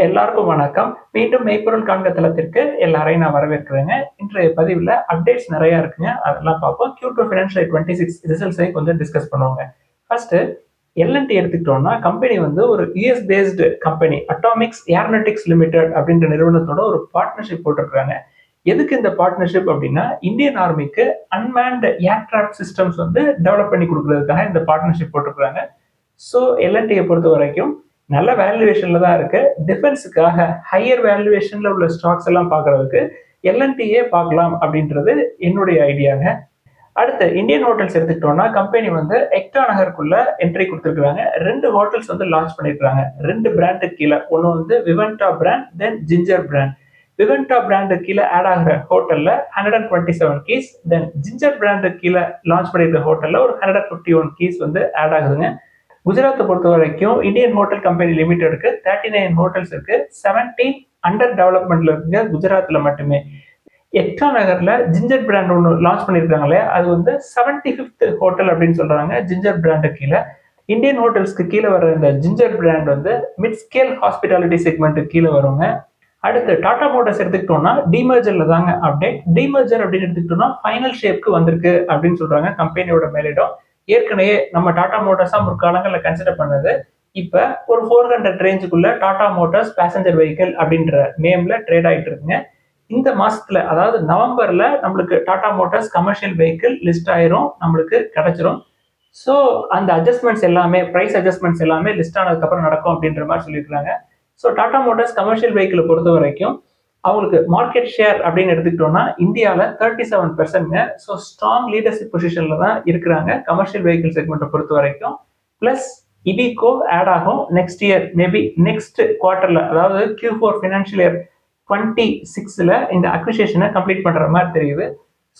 எல்லாருக்கும் வணக்கம். மீண்டும் மெய்ப்பொருள் காண்க தளத்திற்கு எல்லாரையும் நான் வரவேற்கிறேங்க. இன்றைய பதிவில் அப்டேட்ஸ் நிறைய இருக்குங்க. அதெல்லாம் பார்ப்போம். Q2 ஃபினான்ஷியல் 26 ரிசல்ட்ஸையும் கொஞ்சம் டிஸ்கஸ் பண்ணுவாங்க. ஃபர்ஸ்ட் எல்என்டி எடுத்துக்கிட்டோம்னா கம்பெனி வந்து ஒரு US based company Atomics aeronautics limited அப்படின்ற நிறுவனத்தோட ஒரு பார்ட்னர்ஷிப் போட்டிருக்காங்க. எதுக்கு இந்த பார்ட்னர்ஷிப் அப்படின்னா இந்தியன் ஆர்மிக்கு அன்மேன்டு ஏர்கிராஃப்ட் சிஸ்டம்ஸ் வந்து டெவலப் பண்ணி கொடுக்கறதுக்காக இந்த பார்ட்னர்ஷிப் போட்டிருக்காங்க. ஸோ எல்என்டியை பொறுத்த வரைக்கும் நல்ல வேல்யூவேஷன்ல தான் இருக்கு. டிஃபென்ஸுக்காக ஹையர் வேல்யூவேஷன்ல உள்ள ஸ்டாக்ஸ் எல்லாம் பார்க்கறதுக்கு எல்என்டியே பார்க்கலாம் அப்படின்றது என்னுடைய ஐடியாங்க. அடுத்து இந்தியன் ஹோட்டல்ஸ் எடுத்துக்கிட்டோம்னா கம்பெனி வந்து எக்டா நகருக்குள்ள என்ட்ரி கொடுத்துருக்காங்க. 2 ஹோட்டல்ஸ் வந்து லான்ச் பண்ணிருக்காங்க. 2 பிராண்டுக்கு கீழே. ஒன்று வந்து விவெண்டா பிராண்ட், தென் ஜிஞ்சர் பிராண்ட். விவெண்டா பிராண்டுக்கு கீழே ஆட் ஆகிற ஹோட்டல்ல 127 கீஸ், தென் ஜிஞ்சர் பிராண்டுக்கு கீழே லான்ச் பண்ணிருக்க ஹோட்டல்ல ஒரு 151 கீஸ் வந்து ஆட் ஆகுதுங்க. குஜராத்தை பொறுத்த வரைக்கும் இந்தியன் ஹோட்டல் கம்பெனி லிமிடெடுக்கு 39 ஹோட்டல்ஸ் இருக்கு. 17 அண்டர் டெவலப்மெண்ட்ல இருக்குங்க குஜராத்ல மட்டுமே. எக்டா நகர்ல ஜிஞ்சர் பிராண்ட் ஒன்று லான்ச் பண்ணிருக்காங்களே, அது வந்து 75th ஹோட்டல் அப்படின்னு சொல்றாங்க ஜிஞ்சர் பிராண்டு கீழே. இந்தியன் ஹோட்டல்ஸ்க்கு கீழே வர இந்த ஜிஞ்சர் பிராண்ட் வந்து மிட் ஸ்கேல் ஹாஸ்பிட்டாலிட்டி செக்மெண்ட்டுக்கு கீழே வருங்க. அடுத்து டாடா மோட்டார்ஸ் எடுத்துக்கிட்டோம்னா டிமர்ஜர்ல தாங்க அப்டேட். டிமர்ஜர் அப்படின்னு எடுத்துக்கிட்டோம்னா ஃபைனல் ஷேப்க்கு வந்திருக்கு அப்படின்னு சொல்றாங்க கம்பெனியோட மேலிடம். ஏற்கனவே நம்ம டாடா மோட்டார்ஸா முற்காலங்களில் கன்சிடர் பண்ணது இப்ப ஒரு 400 ரேஞ்சுக்குள்ள டாடா மோட்டார்ஸ் பேசஞ்சர் வெஹிக்கிள் அப்படின்ற நேம்ல ட்ரேட் ஆயிட்டு இருக்குங்க. இந்த மாசத்துல அதாவது நவம்பர்ல நம்மளுக்கு Tata Motors commercial vehicle list ஆயிரும், நம்மளுக்கு கிடைச்சிரும். ஸோ அந்த அட்ஜஸ்ட்மெண்ட்ஸ் எல்லாமே பிரைஸ் அட்ஜஸ்ட்மெண்ட்ஸ் எல்லாமே லிஸ்ட் ஆனதுக்கு அப்புறம் நடக்கும் அப்படின்ற மாதிரி சொல்லியிருக்காங்க. ஸோ டாடா மோட்டார்ஸ் கமர்ஷியல் வெஹிக்கிளை பொறுத்த வரைக்கும் அவங்களுக்கு மார்க்கெட் ஷேர் அப்படின்னு எடுத்துக்கிட்டோம்னா இந்தியாவில் 37%. ஸோ ஸ்ட்ராங் லீடர்ஷிப் பொசிஷன்ல தான் இருக்கிறாங்க கமர்ஷியல் வெஹிக்கிள் செக்மெண்ட்டை பொறுத்த வரைக்கும். பிளஸ் இபிகோ ஆட் ஆகும் நெக்ஸ்ட் இயர், மேபி நெக்ஸ்ட் குவார்டர்ல, அதாவது Q4 ஃபினான்ஷியல் இயர் 26ல இந்த அக்விசிஷனை கம்ப்ளீட் பண்ற மாதிரி தெரியுது.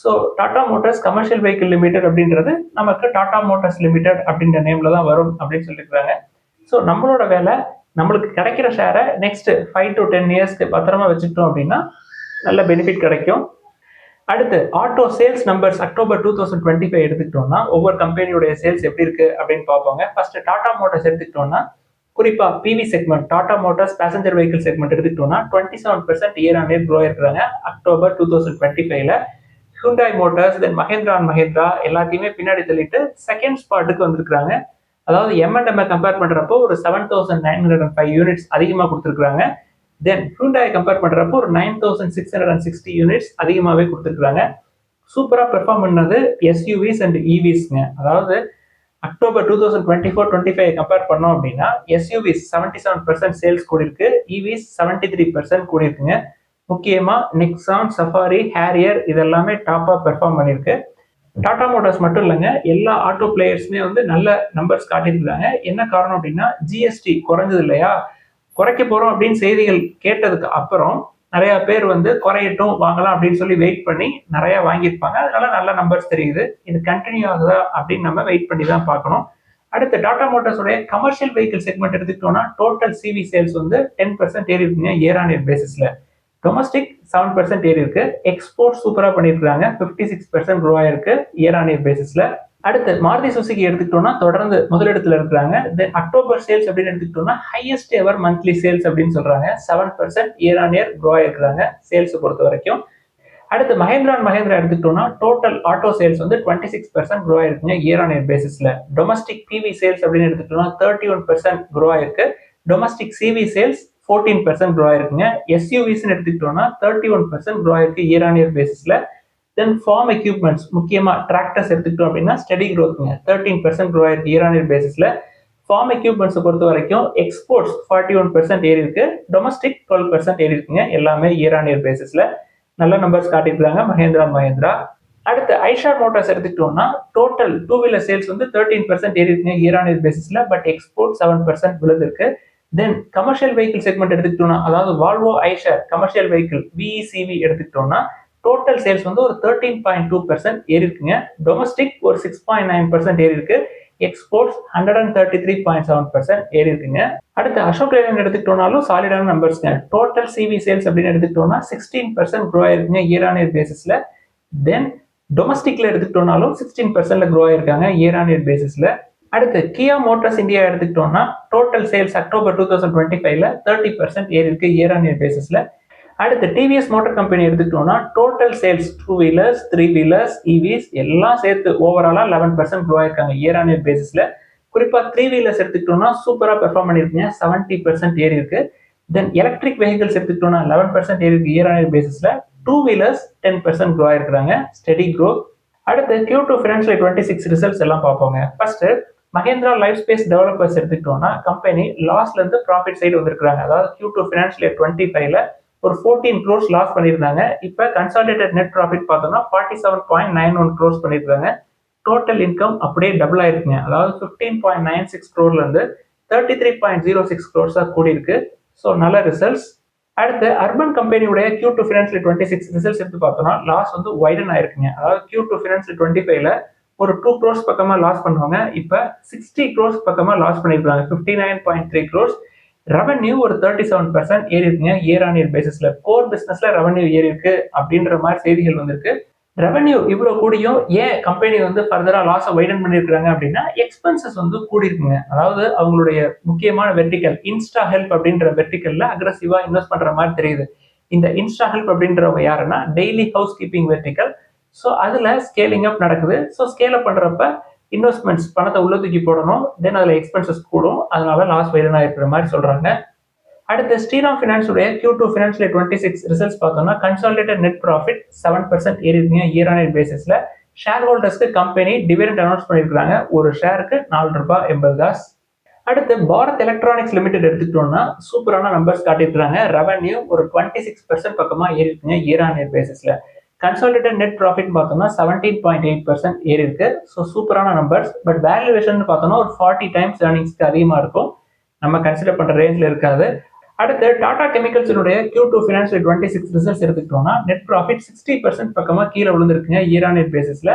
So Tata Motors commercial vehicle limited அப்படின்றது நமக்கு டாடா மோட்டார்ஸ் லிமிடெட் அப்படின்ற நேம்ல தான் வரும் அப்படின்னு சொல்லியிருக்காங்க. ஸோ நம்மளோட வேலை நம்மளுக்கு கிடைக்கிற ஷேரை நெக்ஸ்ட் 5 to 10 இயர்ஸ்க்கு பத்திரமா வச்சுக்கிட்டோம் அப்படின்னா நல்ல பெனிஃபிட் கிடைக்கும். அடுத்து ஆட்டோ சேல்ஸ் நம்பர்ஸ் அக்டோபர் 2025 எடுத்துக்கிட்டோம்னா ஒவ்வொரு கம்பெனியோட சேல்ஸ் எப்படி இருக்கு அப்படின்னு பார்ப்போங்க. ஃபர்ஸ்ட் டாடா மோட்டார்ஸ் எடுத்துக்கிட்டோம்னா குறிப்பா PV segment Tata Motors passenger vehicle segment எடுத்துக்கிட்டோம்னா 27% இயர் ஆன் இயர் க்ரோ இருக்கிறாங்க அக்டோபர் 2025ல. Hyundai Motors, then Mahindra and Mahindra எல்லாத்தையுமே பின்னாடி தள்ளிட்டு செகண்ட் ஸ்பாட்டுக்கு வந்திருக்காங்க. அதாவது M&M கம்பேர் பண்றப்போ ஒரு 7,905 யூனிட்ஸ் அதிகமாக கொடுத்துருக்காங்க. தென் ஹுண்டாய் கம்பேர் பண்றப்போ ஒரு 9,660 யூனிட்ஸ் அதிகமாகவே கொடுத்துருக்காங்க. சூப்பரா பெர்ஃபார்ம் பண்ணது எஸ்யூவிஸ் அண்ட் இவிஸ்ங்க. அதாவது அக்டோபர் 2024-25 கம்பேர் பண்ணோம் அப்படின்னா எஸ்யூவிஸ் 77% சேல்ஸ் கூடியிருக்கு, இவிஸ் 73% கூடியிருக்குங்க. முக்கியமா நெக்ஸான், சஃபாரி, ஹேரியர் இதெல்லாமே டாப்பா பெர்ஃபார்ம் பண்ணியிருக்கு. டாடா மோட்டார்ஸ் மட்டும் இல்லைங்க, எல்லா ஆட்டோ பிளேயர்ஸுமே வந்து நல்ல நம்பர்ஸ் காட்டியிருக்காங்க. என்ன காரணம் அப்படின்னா ஜிஎஸ்டி குறைஞ்சது இல்லையா, குறைக்க போறோம் அப்படின்னு செய்திகள் கேட்டதுக்கு அப்புறம் நிறைய பேர் வந்து குறையட்டும் வாங்கலாம் அப்படின்னு சொல்லி வெயிட் பண்ணி நிறைய வாங்கியிருப்பாங்க. அதனால நல்ல நம்பர்ஸ் தெரியுது. இது கண்டினியூ ஆகுதா அப்படின்னு நம்ம வெயிட் பண்ணி தான் பார்க்கணும். அடுத்து டாடா மோட்டார்ஸோட கமர்ஷியல் வெஹிக்கிள் செக்மெண்ட் எடுத்துக்கிட்டோம்னா டோட்டல் சிவி சேல்ஸ் வந்து 10% ஏறி இருக்குங்க இயர் ஆன் இயர் பேசிஸ்ல. டொமஸ்டிக் 7% ஏறி இருக்கு. எக்ஸ்போர்ட் சூப்பரா பண்ணிருக்காங்க, 56% க்ரோ ஆயிருக்கு இயர் ஆன் இயர் பேசிஸ்ல. அடுத்து மாருதி சுசுகி எடுத்துக்கிட்டோம்னா தொடர்ந்து முதலிடத்துல இருக்கிறாங்க. தென் அக்டோபர் சேல்ஸ் அப்படின்னு எடுத்துக்கிட்டோம்னா ஹையஸ்ட் எவர் மந்த்லி சேல்ஸ் அப்படின்னு சொல்றாங்க. 7% இயர் ஆன் இயர் க்ரோ ஆயிருக்காங்க சேல்ஸ் பொறுத்த வரைக்கும். அடுத்து மஹேந்திரா அண்ட் மஹேந்திரா எடுத்துக்கிட்டோம்னா டோட்டல் ஆட்டோ சேல்ஸ் வந்து 26% க்ரோ ஆயிருக்குங்க இயர் ஆன் இயர் பேசிஸ்ல. டொமஸ்டிக் பிவி சேல்ஸ் அப்படின்னு எடுத்துக்கிட்டோம்னா 31% க்ரோ ஆயிருக்கு. டொமஸ்டிக் சிவி சேல்ஸ் 14% க்ரோ ஆயிருக்குங்க. எஸ்யூவிஸ் எடுத்துக்கிட்டோம்னா 31% க்ரோ ஆயிருக்கு இயர் ஆன் இயர் பேசிஸ்ல. தென் ஃபார்ம் எக்யூப்மெண்ட்ஸ் முக்கியமா டிராக்டர்ஸ் எடுத்துக்கிட்டோம் அப்படின்னா ஸ்டெடி க்ரோத்துங்க, 13% க்ரோ ஆயிருக்கு இயர் ஆன் இயர் பேசிஸ்ல. ஃபார்ம் எக்யூப்மெண்ட்ஸை பொறுத்த வரைக்கும் எக்ஸ்போர்ட்ஸ் 41% ஏறி இருக்கு, டொமஸ்டிக் 12% ஏறி இருக்குங்க. எல்லாமே இயர் ஆன் இயர் பேசிஸ்ல நல்ல நம்பர்ஸ் காட்டியிருக்காங்க மஹேந்திரா. அடுத்து ஐஷார் மோட்டார்ஸ் எடுத்துக்கிட்டோம்னா டோட்டல் டூ வீலர் சேல்ஸ் வந்து 13% ஏறி இருக்குங்க இயர் ஆன் இயர் பேசிஸ்ல. பட் எக்ஸ்போர்ட் 7% விழுந்திருக்கு. தென் கமர்ஷியல் வெஹிக்கிள் செக்மெண்ட் எடுத்துக்கிட்டோம்னா அதாவது Volvo Eicher commercial vehicle VECV எடுத்துக்கிட்டோம்னா டோட்டல் சேல்ஸ் வந்து ஒரு 13.2% ஏறி இருக்குங்க. டொமஸ்டிக் ஒரு 6.9% ஏறி இருக்கு. எக்ஸ்போர்ட்ஸ் 133.7% ஏறி இருக்குங்க. அடுத்து அசோக் லேலண்ட் எடுத்துக்கிட்டோம்னாலும் சாலிடான நம்பர்ஸ்ங்க. டோட்டல் சிவி சேல்ஸ் அப்படின்னு எடுத்துக்கிட்டோம்னா 16% க்ரோ ஆயிருக்குங்க இயர் ஆன் இயர் பேசிஸ்ல. தென் டொமஸ்டிக்ல எடுத்துக்கிட்டோம்னாலும் 16% க்ரோ ஆயிருக்காங்க இயர் ஆன் இயர் பேசிஸ்ல. அடுத்து கியா மோட்டார்ஸ் இந்தியா எடுத்துக்கிட்டோம்னா டோட்டல் சேல்ஸ் அக்டோபர் 2025ல 30% ஏறி இருக்கு இயர் ஆன் இயர் பேசிஸ்ல. அடுத்து டிவிஎஸ் மோட்டார் கம்பெனி எடுத்துக்கிட்டோம்னா total sales 2 wheelers 3 wheelers EVs எல்லாம் சேர்த்து ஓவராலா 11% க்ரோ ஆயிருக்காங்க இயர் ஆன் இயர் பேசிஸ்ல. குறிப்பா 3 வீலர்ஸ் எடுத்துக்கிட்டோம்னா சூப்பரா பெர்ஃபார்ம் பண்ணிருக்கீங்க, 70% ஏறி இருக்கு. தென் எலக்ட்ரிக் வெஹிக்கிள்ஸ் எடுத்துக்கிட்டோம்னா 11% ஏறி இருக்கு இயர் ஆன் இயர் பேசிஸ்ல. 2 வீலர்ஸ் 10% க்ரோ ஆயிருக்காங்க, ஸ்டெடி க்ரோ. அடுத்து Q2 ஃபினான்ஷியல் 26 ரிசல்ட்ஸ் எல்லாம் பார்ப்போங்க. First Mahindra life space developers எடுத்துக்கிட்டோம்னா கம்பெனி லாஸ்ல இருந்து ப்ராஃபிட் சைடு வந்திருக்காங்க. அதாவது Q2 ஃபினான்ஷியல் 25ல ஒரு 14 crores லாஸ் பண்ணியிருந்தாங்க. இப்போ கன்சாலிடேட்டட் நெட் ப்ராஃபிட் பார்த்தோம்னா 47.91 crores பண்ணியிருக்காங்க. டோட்டல் இன்கம் அப்படியே டபுள் ஆயிருக்குங்க. அதாவது 15.96 crore இருந்து 33.06 crores கூடி இருக்கு. ஸோ நல்ல ரிசல்ட்ஸ். அடுத்து அர்பன் கம்பெனியுடைய Q2 ஃபினான்ஷியல் 26 ரிசல்ட்ஸ் எடுத்து பார்த்தோம்னா லாஸ் வந்து வைடன் ஆயிருக்குங்க. அதாவது Q2 ஃபினான்ஷியல் 25ல ஒரு 2 crores பக்கமா லாஸ் பண்ணுவாங்க. இப்போ 60 crores பக்கமா லாஸ் பண்ணிருக்காங்க, 59.3 crores. ரெவன்யூ ஒரு 37% ஏறி இருக்குங்க இயர் ஆன் இயர் பேசிஸ்ல. கோர் பிசினஸ்ல ரெவன்யூ ஏறி இருக்கு அப்படின்ற மாதிரி செய்திகள் வந்திருக்கு. ரெவன்யூ இவ்வளவு கூடியும் ஏன் கம்பெனி வந்து ஃபர்தரா லாஸை வைடன் பண்ணிருக்காங்க அப்படின்னா எக்ஸ்பென்சஸ் வந்து கூடி இருக்குங்க. அதாவது அவங்களுடைய முக்கியமான வெர்டிக்கல் இன்ஸ்டா ஹெல்ப் அப்படின்ற வெர்டிக்கல்ல அக்ரெசிவா இன்வெஸ்ட் பண்ற மாதிரி தெரியுது. இந்த இன்ஸ்டா ஹெல்ப் அப்படின்றவங்க யாருன்னா daily house keeping vertical. So அதுல ஸ்கேலிங் அப் நடக்குது. ஸோ ஸ்கேல் அப் பண்றப்ப இன்வெஸ்ட்மெண்ட்ஸ் பணத்தை உள்ள தூக்கி போடணும், தென் அதுல எக்ஸ்பென்சஸ் கூடும், அதனால லாஸ் வைடனா இருக்கிற மாதிரி சொல்றாங்க. அடுத்து ஸ்ரீராம் ஃபினான்ஸுடைய Q2 ஃபினான்ஷியல் 26 ரிசல்ட்ஸ் பார்த்தோம்னா கன்சாலிடேட்டட் நெட் ப்ராஃபிட் 7% ஏறி இருக்குங்க இயர் ஆன் இயர் பேசிஸ்ல. ஷேர் ஹோல்டர்ஸ்க்கு கம்பெனி டிவிடெண்ட் அனௌன்ஸ் பண்ணிருக்காங்க, ஒரு ஷேருக்கு ₹4.80. அடுத்து பாரத் எலக்ட்ரானிக்ஸ் லிமிடெட் எடுத்துக்கிட்டோம்னா சூப்பரான நம்பர்ஸ் காட்டியிருக்காங்க. ரெவன்யூ ஒரு 26% பக்கமா ஏறி இருக்குங்க இயர் ஆன் இயர் பேசிஸ்ல. கன்சாலிடேட்டட் நெட் ப்ராஃபிட் பார்த்தோம்னா 17.8% ஏறி இருக்கு. ஸோ சூப்பரான நம்பர்ஸ். பட் வேல்யூவேஷன் பார்த்தோம்னா ஒரு 40 டைம்ஸ் ஏர்னிங்ஸ்க்கு அதிகமாக இருக்கும், நம்ம கன்சிடர் பண்ற ரேஞ்சில் இருக்காது. அடுத்து டாடா கெமிக்கல்ஸினுடைய Q2 ஃபினான்ஷியல் 26 ரிசல்ட்ஸ் எடுத்துக்கிட்டோம்னா நெட் ப்ராஃபிட் 60% பக்கமா கீழே விழுந்திருக்குங்க இயர் ஆன் இயர் பேசிஸ்ல.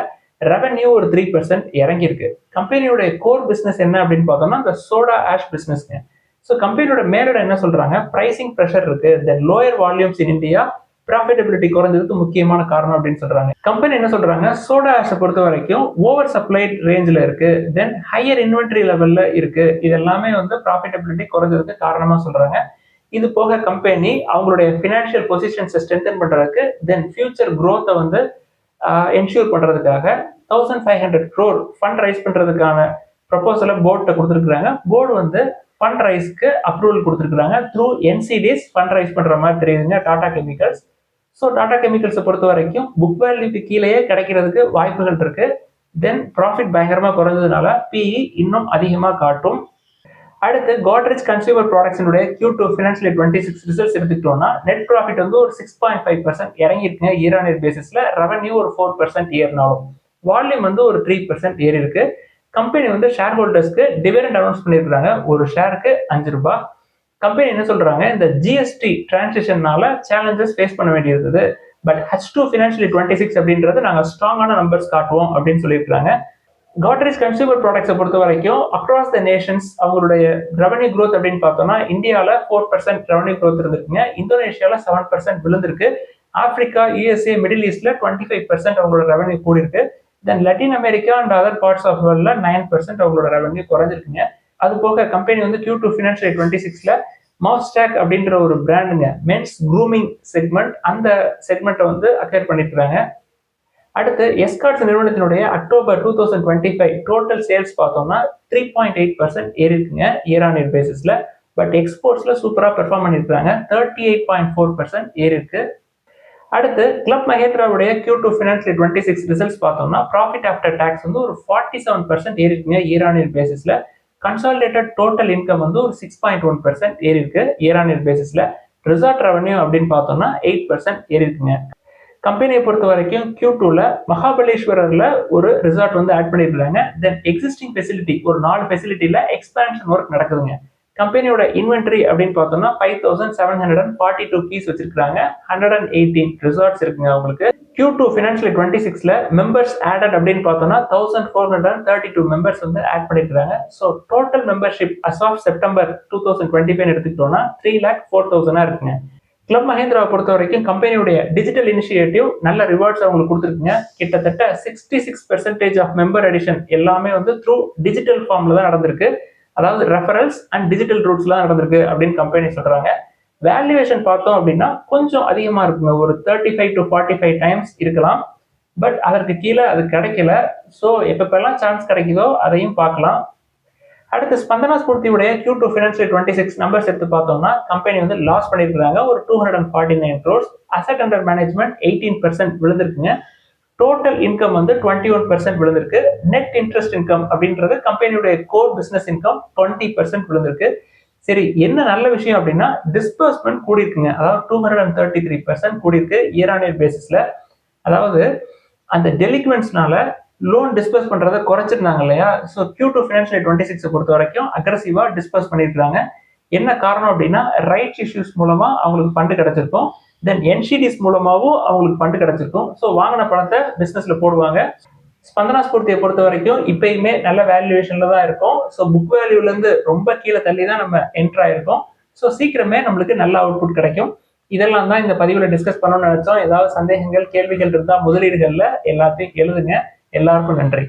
ரெவன்யூ ஒரு 3% இறங்கி இருக்கு. கம்பெனியோட கோர் பிசினஸ் என்ன அப்படின்னு பார்த்தோம்னா இந்த சோடா ஆஷ் பிசினஸ்ங்க. ஸோ கம்பெனியோட மேலோட என்ன சொல்றாங்க, பிரைசிங் ப்ரெஷர் இருக்கு, then lower volumes in India, profitability குறைஞ்சதுக்கு முக்கியமான காரணம் அப்படின்னு சொல்றாங்க. கம்பெனி என்ன சொல்றாங்க, சோடா ஆஷை பொறுத்த வரைக்கும் ஓவர் சப்ளை ரேஞ்சில் இருக்கு, தென் ஹையர் இன்வென்ட்ரி லெவல்ல இருக்கு. இது எல்லாமே வந்து ப்ராஃபிட்டபிலிட்டி குறைஞ்சதுக்கு காரணமா சொல்றாங்க. இது போக கம்பெனி அவங்களுடைய ஃபினான்ஷியல் பொசிஷன்ஸை ஸ்ட்ரென்தன் பண்றதுக்கு, தென் ஃபியூச்சர் growth வந்து என்ஷூர் பண்றதுக்காக 1500 crore ஃபண்ட் ரைஸ் பண்றதுக்கான ப்ரொபோசலை போர்ட்ட கொடுத்துருக்காங்க. போர்டு வந்து ஃபண்ட் ரைஸ்க்கு அப்ரூவல் கொடுத்துருக்காங்க த்ரூ NCDs ஃபண்ட் ரைஸ் பண்ற மாதிரி தெரியுதுங்க டாடா கெமிக்கல்ஸ். ஸோ டாடா கெமிக்கல்ஸை பொறுத்த வரைக்கும் புக் வேல்யூக்கு கீழேயே கிடைக்கிறதுக்கு வாய்ப்புகள் இருக்கு. தென் ப்ராஃபிட் பயங்கரமா குறைஞ்சதுனால PE இன்னும் அதிகமா காட்டும். அடுத்து கோத்ரேஜ் கன்சியூமர் ப்ராடக்ட்ஸினுடைய Q2 ஃபினான்ஷியல் 26 ரிசல்ட்ஸ் எடுத்துக்கிட்டோம்னா நெட் ப்ராஃபிட் வந்து ஒரு 6.5% இறங்கி இருக்குங்க இயர் ஆன் இயர் பேசிஸ்ல. ரெவன்யூ ஒரு 4% ஏறினாலும் வால்யூம் வந்து ஒரு 3% ஏறி இருக்கு. கம்பெனி வந்து ஷேர் ஹோல்டர்ஸ்க்கு டிவிடெண்ட் அனௌன்ஸ் பண்ணியிருக்காங்க, ஒரு ஷேருக்கு ₹5. கம்பெனி என்ன சொல்றாங்க, இந்த GST டிரான்சிஷன்னால சேலஞ்சஸ் ஃபேஸ் பண்ண வேண்டியிருந்தது, பட் H2 ஃபினான்ஷியல் 26 அப்படின்றது நாங்க ஸ்ட்ராங்கான நம்பர்ஸ் காட்டுவோம் அப்படின்னு சொல்லியிருக்காங்க. கோத்ரேஜ் கன்சியூமர் ப்ராடக்ட்ஸை பொறுத்த வரைக்கும் அக்ராஸ் த நேஷன்ஸ் அவங்களுடைய ரெவன்யூ growth அப்படின்னு பார்த்தோம்னா இந்தியாவில் 4% ரெவன்யூ growth இருந்திருக்குங்க, இந்தோனேஷியாவில் 7% விழுந்திருக்கு, ஆப்பிரிக்கா, USA, மிடில் ஈஸ்ட்ல 25% அவங்களோட ரெவன்யூ கூடி இருக்கு. Then Latin America and other parts of வேர்ல்ட்ல 9% அவங்களோட ரெவன்யூ குறைஞ்சிருக்குங்க. அது போக கம்பெனி வந்து Q2 ஃபினான்ஷியல் 26ல மவுஸ்டாக் அப்படின்ற ஒரு பிராண்டுங்க, மென்ஸ் க்ரூமிங் செக்மெண்ட், அந்த செக்மெண்ட்டை வந்து அக்வயர் பண்ணிருக்காங்க. அடுத்து எஸ்கார்ட்ஸ் நிறுவனத்தினுடைய அக்டோபர் 2025 டோட்டல் சேல்ஸ் பார்த்தோம்னா 3.8% ஏறி இருக்குங்க இயர் ஆன் இயர் பேசிஸ்ல. பட் எக்ஸ்போர்ட்ஸ்ல சூப்பரா பெர்ஃபார்ம் பண்ணிருக்காங்க, 38.4% ஏறி இருக்கு. அடுத்து கிளப் மஹேந்திராவுடைய Q2 ஃபினான்ஷியல் 26 ரிசல்ட்ஸ் பார்த்தோம்னா ப்ராஃபிட் ஆஃப்டர் டாக்ஸ் வந்து ஒரு 47% ஏறி இருக்குங்க இயர் ஆன் இயர் பேசிஸ்ல. கன்சாலிடேட்டட் டோட்டல் இன்கம் வந்து ஒரு 6.1% ஏறி இருக்கு இயர் ஆன் இயர் பேசிஸ்ல. ரிசார்ட் ரெவன்யூ அப்படின்னு பார்த்தோம்னா 8% ஏறி இருக்குங்க. கம்பெனியை பொறுத்த வரைக்கும் Q2ல மகாபலேஸ்வரர்ல ஒரு ரிசார்ட் வந்து ஆட் பண்ணிருக்காங்க. தென் எக்ஸிஸ்டிங் ஃபெசிலிட்டி ஒரு 4 ஃபெசிலிட்டியில எக்ஸ்பான்ஷன் ஒர்க் நடக்குதுங்க. கம்பெனியோட இன்வென்ட்ரி அப்படின்னு பார்த்தோம்னா 5742 பீஸ் வச்சிருக்காங்க, 118 ரிசார்ட்ஸ் இருக்குங்க அவங்களுக்கு. Q2 ஃபினான்ஷியல் 26ல மெம்பர்ஸ் ஆடட் அப்படின்னு பார்த்தோம்னா 1432 மெம்பர்ஸ் வந்து ஆட் பண்ணிருக்காங்க. So total membership as of September 2025 எடுத்துக்கிட்டோம்னா 3,04,000 இருக்குங்க. கிளப் மஹேந்திராவை பொறுத்த வரைக்கும் கம்பெனியுடைய டிஜிட்டல் இனிஷியேட்டிவ் நல்ல ரிவார்ட்ஸ் அவங்களுக்கு கொடுத்துருக்குங்க. கிட்டத்தட்ட 66% ஆஃப் மெம்பர் அடிஷன் எல்லாமே த்ரூ டிஜிட்டல் ஃபார்ம்ல தான் நடந்திருக்கு. அதாவது ரெஃபரல்ஸ் அண்ட் டிஜிட்டல் ரூட்ஸ்ல தான் நடந்திருக்கு அப்படின்னு கம்பெனி சொல்றாங்க. வேல்யூவேஷன் பார்த்தோம் அப்படின்னா கொஞ்சம் அதிகமா இருக்குங்க. ஒரு 35 to 45 டைம்ஸ் இருக்கலாம். பட் அதற்கு கீழே அது கிடைக்கல. ஸோ எப்பப்பெல்லாம் சான்ஸ் கிடைக்குதோ அதையும் பார்க்கலாம். அடுத்து ஸ்பந்தனா ஸ்பூர்த்தியுடைய Q2 ஃபினான்ஷியல் 26 நம்பர்ஸ் எடுத்து பார்த்தோம்னா கம்பெனி லாஸ் பண்ணியிருக்காங்க. ஒரு 249 crores. அசெட் அண்டர் மேனேஜ்மெண்ட் 18% விழுந்திருக்குங்க. டோட்டல் இன்கம் 21% விழுந்திருக்கு. நெட் இன்ட்ரெஸ்ட் இன்கம் அப்படின்றது கம்பெனியுடைய கோர் பிசினஸ் இன்கம் 20% விழுந்திருக்கு. சரி, என்ன நல்ல விஷயம் அப்படின்னா டிஸ்பர்ஸ்மெண்ட் கூடியிருக்குங்க. அதாவது 233% கூடியிருக்கு இயர் ஆன் இயர் பேசிஸ்ல. அதாவது அந்த டெலிக்வன்ஸ்னால லோன் டிஸ்பர்ஸ் பண்றதை குறைச்சிருந்தாங்க இல்லையா? ஸோ Q2 ஃபினான்ஷியல் 26 பொறுத்த வரைக்கும் அக்ரெசிவா டிஸ்பர்ஸ் பண்ணியிருக்காங்க. என்ன காரணம் அப்படின்னா ரைட்ஸ் இஷ்யூஸ் மூலமா அவங்களுக்கு ஃபண்டு கிடைச்சிருக்கும். தென் NCDs மூலமாகவும் அவங்களுக்கு ஃபண்டு கிடைச்சிருக்கும். ஸோ வாங்கின பணத்தை பிசினஸ்ல போடுவாங்க. ஸ்பந்தனா ஸ்பூர்த்தியை பொறுத்த வரைக்கும் இப்பயுமே நல்ல வேல்யூவேஷன்ல தான் இருக்கும். ஸோ புக் வேல்யூல இருந்து ரொம்ப கீழே தள்ளி தான் நம்ம என்டர் ஆயிருக்கோம். ஸோ சீக்கிரமே நம்மளுக்கு நல்ல அவுட்புட் கிடைக்கும். இதெல்லாம் தான் இந்த பதிவுல டிஸ்கஸ் பண்ணணும்னு நினைச்சோம். ஏதாவது சந்தேகங்கள் கேள்விகள் இருந்தா முதலீடுகள்ல எல்லாத்தையும் எழுதுங்க. எல்லாருக்கும் நன்றி.